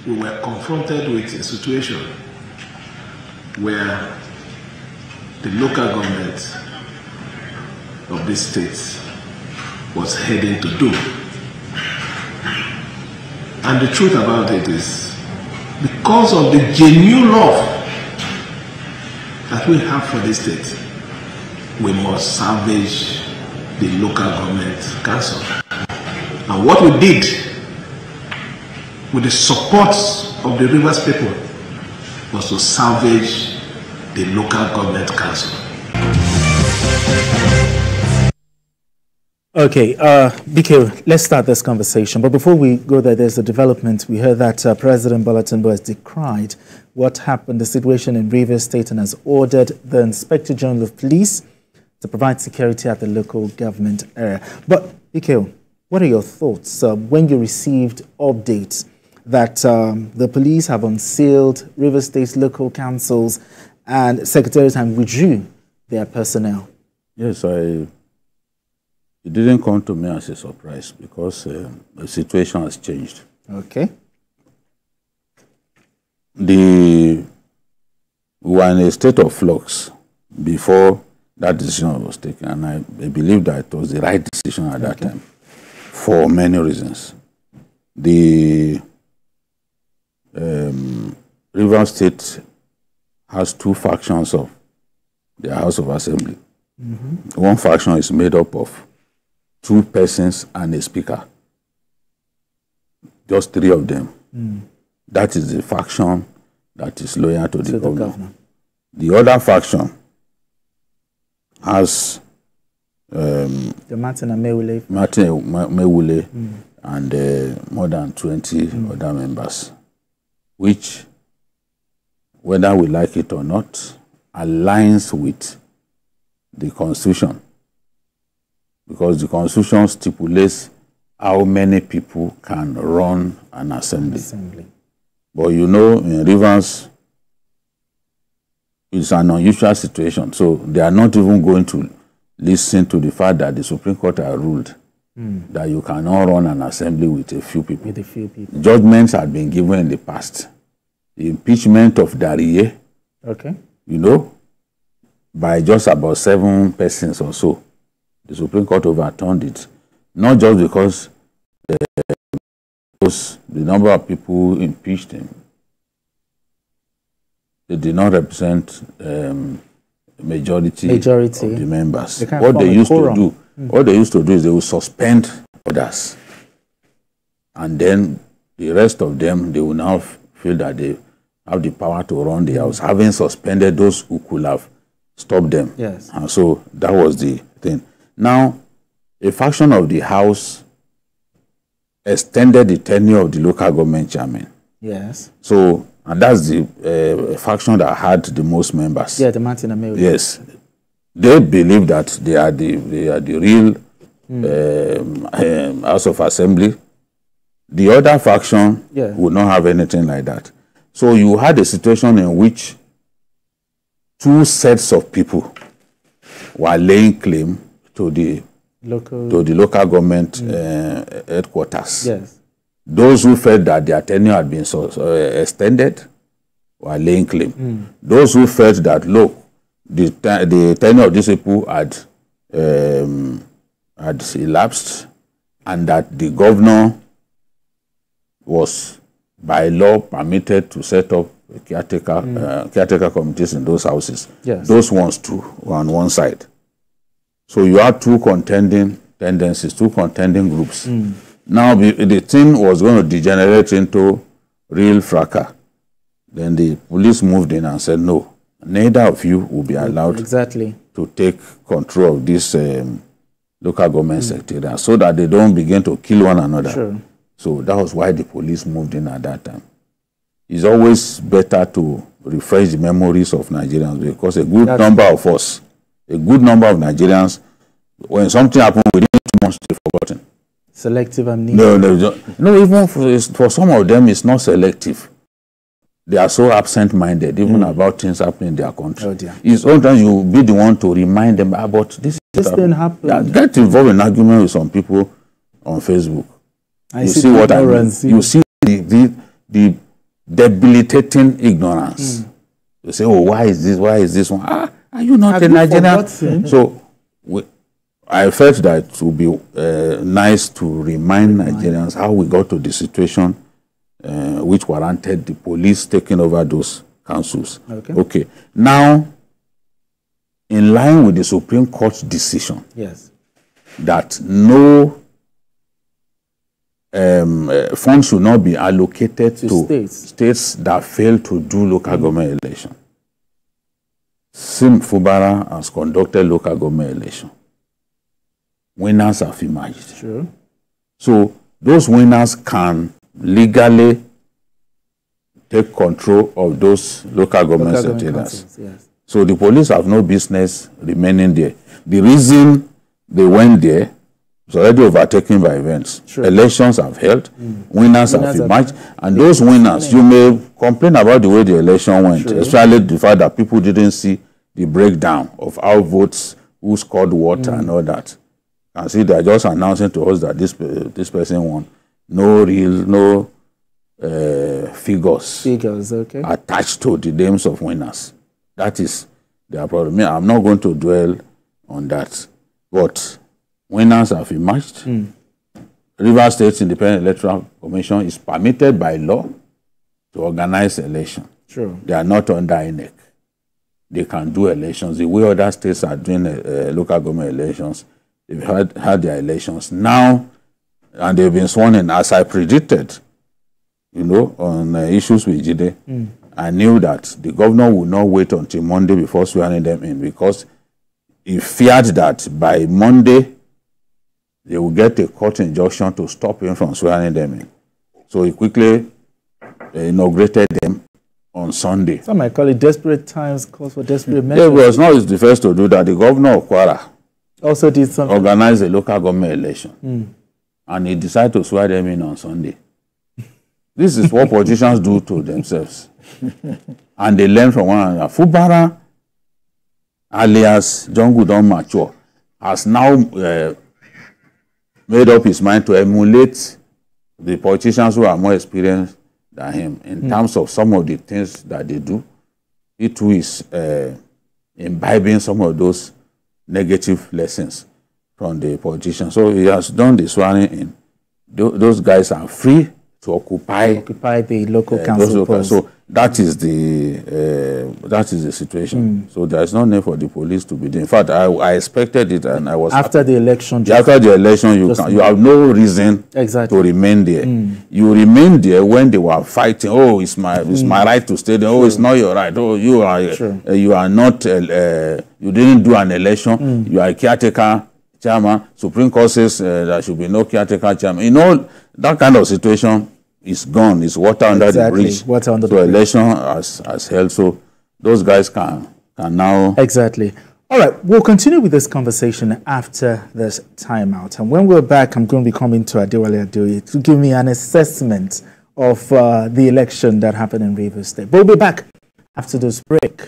we were confronted with a situation where the local government of this state was heading to do. And the truth about it is, because of the genuine love that we have for this state, we must salvage the local government council. And what we did with the support of the Rivers people was to salvage the local government council. Okay, BK, let's start this conversation. But before we go there, there's a development. We heard that President Bola Tinubu has decried what happened, the situation in Rivers State, and has ordered the Inspector General of Police to provide security at the local government area. But BK, what are your thoughts when you received updates that the police have unsealed Rivers State's local councils and secretaries and withdrew their personnel? Yes, it didn't come to me as a surprise because the situation has changed. Okay. We were in a state of flux before that decision was taken, and I believe that it was the right decision at that time for many reasons. The Rivers State has two factions of the House of Assembly. One faction is made up of 2 persons and a speaker. Just 3 of them. That is the faction that is loyal to the governor. The other faction has the Martin Amewule and more than 20 other members, which, whether we like it or not, aligns with the Constitution. Because the Constitution stipulates how many people can run an assembly. But you know, in Rivers, it's an unusual situation. So they are not even going to listen to the fact that the Supreme Court has ruled that you cannot run an assembly with a few people. Judgments have been given in the past. The impeachment of Dariye, you know, by just about 7 persons or so. The Supreme Court overturned it, not just because the number of people impeached him, they did not represent majority of the members. What they used to do is they would suspend others, and then the rest of them, they will now feel that they have the power to run the house, having suspended those who could have stopped them. Yes. And so that was the thing. Now, a faction of the House extended the tenure of the local government chairman. Yes. So, and that's the faction that had the most members. Yeah, the Martin Amewule. Yes. They believe that they are the real House of Assembly. The other faction would not have anything like that. So you had a situation in which 2 sets of people were laying claim to the local government headquarters. Yes. Those who felt that their tenure had been extended were laying claim. Those who felt that, look, the tenure of these people had elapsed, and that the governor was by law permitted to set up caretaker committees in those houses. Yes. Those ones too were on one side. So you had 2 contending tendencies, 2 contending groups. Now the thing was going to degenerate into real fracas. Then the police moved in and said, no, neither of you will be allowed to take control of this local government secretariat, so that they don't begin to kill one another. Sure. So that was why the police moved in at that time. It's always better to refresh the memories of Nigerians, because a good number of us, a good number of Nigerians, when something happened, within 2 months, they've forgotten. Selective amnesia. No, even for some of them, it's not selective. They are so absent-minded, even about things happening in their country. Oh dear. It's sometimes you be the one to remind them about this didn't happen. Get involved in argument with some people on Facebook. You see what I mean. You see the debilitating ignorance. You say, oh, why is this one? Ah, are you not a Nigerian? So I felt that it would be nice to remind Nigerians how we got to the situation which warranted the police taking over those councils. Okay. Now, in line with the Supreme Court's decision, that no funds should not be allocated to states that fail to do local government election. Fubara has conducted local government election. Winners have emerged. Sure. So those winners can legally take control of those local government settlers. So the police have no business remaining there. The reason they went there was already overtaken by events. Elections have held, winners have emerged, and those winners, you may complain about the way the election went, especially the fact that people didn't see the breakdown of how votes, who scored what, and all that. And see, they're just announcing to us that this person won. No real, figures attached to the names of winners. That is their problem. I'm not going to dwell on that. But winners have emerged. Rivers State Independent Electoral Commission is permitted by law to organize election. They are not under INEC. They can do elections. The way other states are doing local government elections, they've had their elections now, and they've been sworn in. As I predicted, on issues with Jide, I knew that the governor would not wait until Monday before swearing them in, because he feared that by Monday they will get a court injunction to stop him from swearing them in. So he quickly inaugurated them on Sunday. Some might call it desperate times, calls for desperate measures. Yeah, but not the first to do that. The governor of Kwara also did something. Organized a local government election. And he decided to swear them in on Sunday. This is what politicians do to themselves. And they learn from one another. Fubara, alias John Gudon Mature, has now made up his mind to emulate the politicians who are more experienced than him in terms of some of the things that they do. He too is imbibing some of those negative lessons from the politicians. So he has done the swearing in. Those guys are free to occupy the local council post. So that is the situation. So there is no need for the police to be there. In fact, I expected it, and I was after the election. After the election, you have no reason to remain there. You remain there when they were fighting. Oh, it's my right to stay there. Oh, it's not your right. Oh, you are not. You didn't do an election. You are a caretaker chairman. Supreme Court says there should be no caretaker chairman. That kind of situation is gone. It's water under the bridge. Water under the bridge. Election has held. So those guys can now. Exactly. All right. We'll continue with this conversation after this timeout. And when we're back, I'm going to be coming to Adewale Adeoye to give me an assessment of the election that happened in Rivers State. But we'll be back after this break.